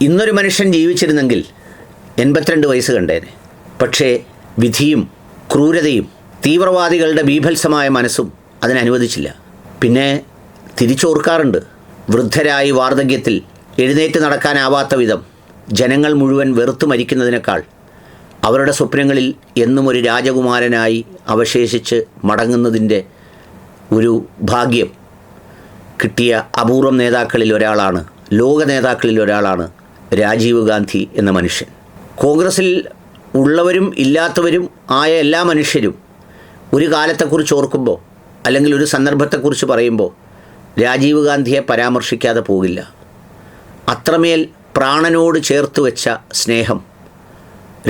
ഇന്നൊരു മനുഷ്യൻ ജീവിച്ചിരുന്നെങ്കിൽ 82 വയസ്സ് കണ്ടേനെ. പക്ഷേ വിധിയും ക്രൂരതയും തീവ്രവാദികളുടെ ബീഭത്സമായ മനസ്സും അതിനനുവദിച്ചില്ല. പിന്നെ തിരിച്ചോർക്കാറുണ്ട്, വൃദ്ധരായി വാർദ്ധക്യത്തിൽ എഴുന്നേറ്റ് നടക്കാനാവാത്ത വിധം ജനങ്ങൾ മുഴുവൻ വെറുത്തു മരിക്കുന്നതിനേക്കാൾ അവരുടെ സ്വപ്നങ്ങളിൽ എന്നും ഒരു രാജകുമാരനായി അവശേഷിച്ച് മടങ്ങുന്നതിൻ്റെ ഒരു ഭാഗ്യം കിട്ടിയ അപൂർവം നേതാക്കളിൽ ഒരാളാണ്, ലോക നേതാക്കളിൽ ഒരാളാണ് രാജീവ് ഗാന്ധി എന്ന മനുഷ്യൻ. കോൺഗ്രസിൽ ഉള്ളവരും ഇല്ലാത്തവരും ആയ എല്ലാ മനുഷ്യരും ഒരു കാലത്തെക്കുറിച്ച് ഓർക്കുമ്പോൾ അല്ലെങ്കിൽ ഒരു സന്ദർഭത്തെക്കുറിച്ച് പറയുമ്പോൾ രാജീവ് ഗാന്ധിയെ പരാമർശിക്കാതെ പോകില്ല. അത്രമേൽ പ്രാണനോട് ചേർത്ത് വെച്ച സ്നേഹം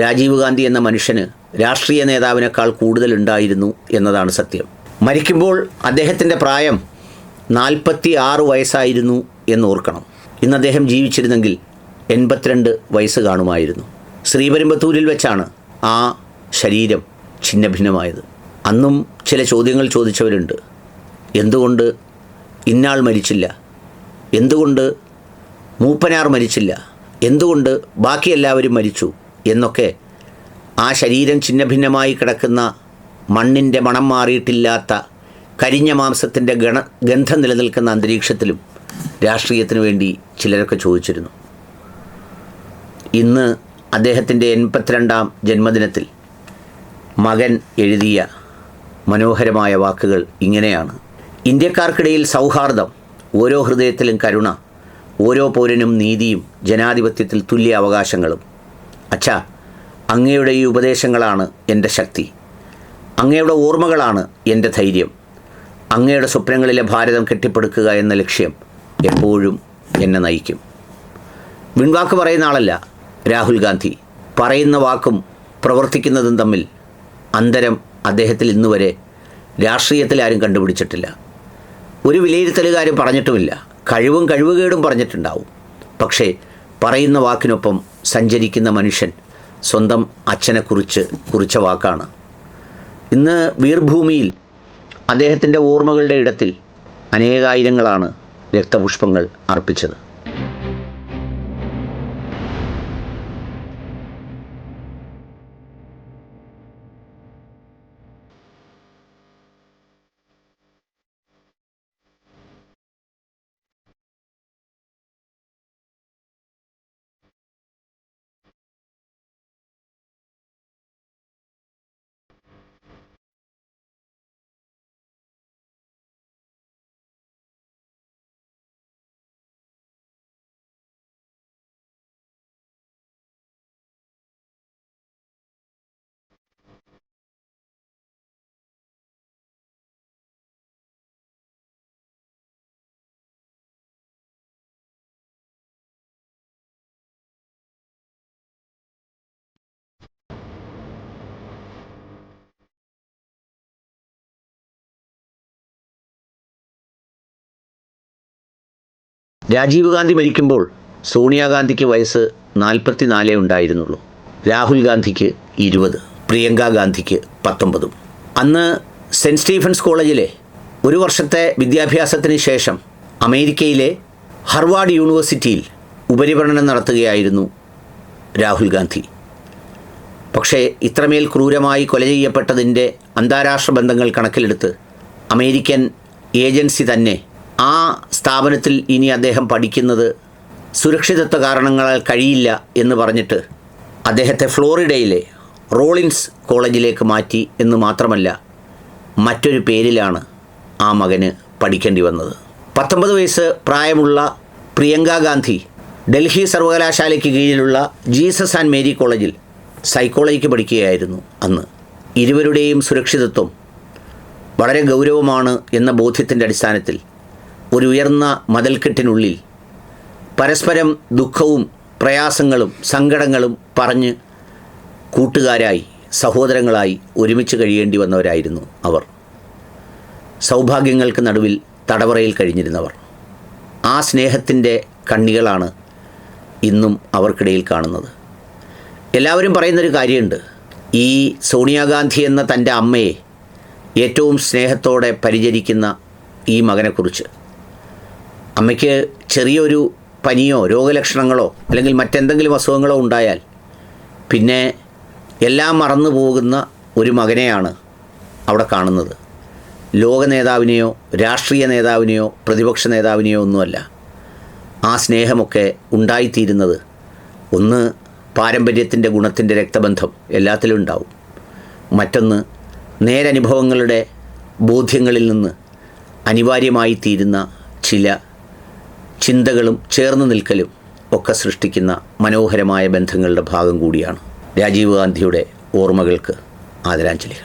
രാജീവ് ഗാന്ധി എന്ന മനുഷ്യന് രാഷ്ട്രീയ നേതാവിനേക്കാൾ കൂടുതലുണ്ടായിരുന്നു എന്നതാണ് സത്യം. മരിക്കുമ്പോൾ അദ്ദേഹത്തിൻ്റെ പ്രായം 46 വയസ്സായിരുന്നു എന്നോർക്കണം. ഇന്ന് അദ്ദേഹം ജീവിച്ചിരുന്നെങ്കിൽ 82 വയസ്സ് കാണുമായിരുന്നു. ശ്രീപെരുമ്പത്തൂരിൽ വെച്ചാണ് ആ ശരീരം ഛിന്നഭിന്നമായത്. അന്നും ചില ചോദ്യങ്ങൾ ചോദിച്ചവരുണ്ട്. എന്തുകൊണ്ട് ഇന്നാൾ മരിച്ചില്ല? എന്തുകൊണ്ട് മൂപ്പനാർ മരിച്ചില്ല? എന്തുകൊണ്ട് ബാക്കി എല്ലാവരും മരിച്ചു എന്നൊക്കെ. ആ ശരീരം ഛിന്നഭിന്നമായി കിടക്കുന്ന മണ്ണിൻ്റെ മണം മാറിയിട്ടില്ലാത്ത കരിഞ്ഞ മാംസത്തിൻ്റെ ഗന്ധം നിലനിൽക്കുന്ന അന്തരീക്ഷത്തിലും രാഷ്ട്രീയത്തിന് വേണ്ടി ചിലരൊക്കെ ചോദിച്ചിരുന്നു. ഇന്ന് അദ്ദേഹത്തിൻ്റെ 82ാം ജന്മദിനത്തിൽ മകൻ എഴുതിയ മനോഹരമായ വാക്കുകൾ ഇങ്ങനെയാണ്: ഇന്ത്യക്കാർക്കിടയിൽ സൗഹാർദ്ദം, ഓരോ ഹൃദയത്തിലും കരുണ, ഓരോ പൗരനും നീതിയും ജനാധിപത്യത്തിൽ തുല്യ അവകാശങ്ങളും. അച്ഛാ, അങ്ങയുടെ ഈ ഉപദേശങ്ങളാണ് എൻ്റെ ശക്തി. അങ്ങയുടെ ഓർമ്മകളാണ് എൻ്റെ ധൈര്യം. അങ്ങയുടെ സ്വപ്നങ്ങളിലെ ഭാരതം കെട്ടിപ്പടുക്കുക എന്ന ലക്ഷ്യം എപ്പോഴും എന്നെ നയിക്കും. വിൺവാക്ക് പറയുന്ന ആളല്ല രാഹുൽ ഗാന്ധി. പറയുന്ന വാക്കും പ്രവർത്തിക്കുന്നതും തമ്മിൽ അന്തരം അദ്ദേഹത്തിൽ ഇന്നുവരെ രാഷ്ട്രീയത്തിൽ ആരും കണ്ടുപിടിച്ചിട്ടില്ല. ഒരു വിലയിരുത്തലുകാരും പറഞ്ഞിട്ടുമില്ല. കഴിവുകേടും പറഞ്ഞിട്ടുണ്ടാവും. പക്ഷേ പറയുന്ന വാക്കിനൊപ്പം സഞ്ചരിക്കുന്ന മനുഷ്യൻ സ്വന്തം അച്ഛനെക്കുറിച്ച് കുറിച്ച വാക്കാണ്. ഇന്ന് വീർഭൂമിയിൽ അദ്ദേഹത്തിൻ്റെ ഓർമ്മകളുടെ ഇടത്തിൽ അനേകായിരങ്ങളാണ് രക്തപുഷ്പങ്ങൾ അർപ്പിച്ചത്. രാജീവ് ഗാന്ധി മരിക്കുമ്പോൾ സോണിയാഗാന്ധിക്ക് വയസ്സ് 44 ഉണ്ടായിരുന്നുള്ളൂ. രാഹുൽ ഗാന്ധിക്ക് 20, പ്രിയങ്ക ഗാന്ധിക്ക് 19. അന്ന് സെൻറ്റ് സ്റ്റീഫൻസ് കോളേജിലെ ഒരു വർഷത്തെ വിദ്യാഭ്യാസത്തിന് ശേഷം അമേരിക്കയിലെ ഹാർവാർഡ് യൂണിവേഴ്സിറ്റിയിൽ ഉപരിപഠനം നടത്തുകയായിരുന്നു രാഹുൽ ഗാന്ധി. പക്ഷേ ഇത്രമേൽ ക്രൂരമായി കൊല ചെയ്യപ്പെട്ടതിൻ്റെ അന്താരാഷ്ട്ര ബന്ധങ്ങൾ കണക്കിലെടുത്ത് അമേരിക്കൻ ഏജൻസി തന്നെ ആ സ്ഥാപനത്തിൽ ഇനി അദ്ദേഹം പഠിക്കുന്നത് സുരക്ഷിതത്വ കാരണങ്ങളാൽ കഴിയില്ല എന്ന് പറഞ്ഞിട്ട് അദ്ദേഹത്തെ ഫ്ലോറിഡയിലെ റോളിൻസ് കോളേജിലേക്ക് മാറ്റി എന്ന് മാത്രമല്ല, മറ്റൊരു പേരിലാണ് ആ മകന് പഠിക്കേണ്ടി വന്നത്. 19 വയസ്സ് പ്രായമുള്ള പ്രിയങ്ക ഗാന്ധി ഡൽഹി സർവകലാശാലയ്ക്ക് കീഴിലുള്ള ജീസസ് ആൻഡ് മേരി കോളേജിൽ സൈക്കോളജിക്ക് പഠിക്കുകയായിരുന്നു അന്ന്. ഇരുവരുടെയും സുരക്ഷിതത്വം വളരെ ഗൗരവമാണ് എന്ന ബോധ്യത്തിൻ്റെ അടിസ്ഥാനത്തിൽ ഒരു ഉയർന്ന മതിൽക്കെട്ടിനുള്ളിൽ പരസ്പരം ദുഃഖവും പ്രയാസങ്ങളും സങ്കടങ്ങളും പറഞ്ഞ് കൂട്ടുകാരായി സഹോദരങ്ങളായി ഒരുമിച്ച് കഴിയേണ്ടി വന്നവരായിരുന്നു അവർ. സൗഭാഗ്യങ്ങൾക്ക് നടുവിൽ തടവറയിൽ കഴിഞ്ഞിരുന്നവർ. ആ സ്നേഹത്തിൻ്റെ കണ്ണികളാണ് ഇന്നും അവർക്കിടയിൽ കാണുന്നത്. എല്ലാവരും പറയുന്നൊരു കാര്യമുണ്ട്, ഈ സോണിയാഗാന്ധി എന്ന തൻ്റെ അമ്മയെ ഏറ്റവും സ്നേഹത്തോടെ പരിചരിക്കുന്ന ഈ മകനെക്കുറിച്ച്. അമ്മയ്ക്ക് ചെറിയൊരു പനിയോ രോഗലക്ഷണങ്ങളോ അല്ലെങ്കിൽ മറ്റെന്തെങ്കിലും അസുഖങ്ങളോ ഉണ്ടായാൽ പിന്നെ എല്ലാം മറന്നു പോകുന്ന ഒരു മകനെയാണ് അവിടെ കാണുന്നത്. ലോക നേതാവിനെയോ രാഷ്ട്രീയ നേതാവിനെയോ പ്രതിപക്ഷ നേതാവിനെയോ ഒന്നുമല്ല. ആ സ്നേഹമൊക്കെ ഉണ്ടായിത്തീരുന്നത് ഒന്ന് പാരമ്പര്യത്തിൻ്റെ ഗുണത്തിൻ്റെ രക്തബന്ധം എല്ലാത്തിലും ഉണ്ടാവും. മറ്റൊന്ന് നേരനുഭവങ്ങളുടെ ബോധ്യങ്ങളിൽ നിന്ന് അനിവാര്യമായി തീരുന്ന ചില ചിന്തകളും ചേർന്ന് നിൽക്കലും ഒക്കെ സൃഷ്ടിക്കുന്ന മനോഹരമായ ബന്ധങ്ങളുടെ ഭാഗം കൂടിയാണ്. രാജീവ് ഗാന്ധിയുടെ ഓർമ്മകൾക്ക് ആദരാഞ്ജലികൾ.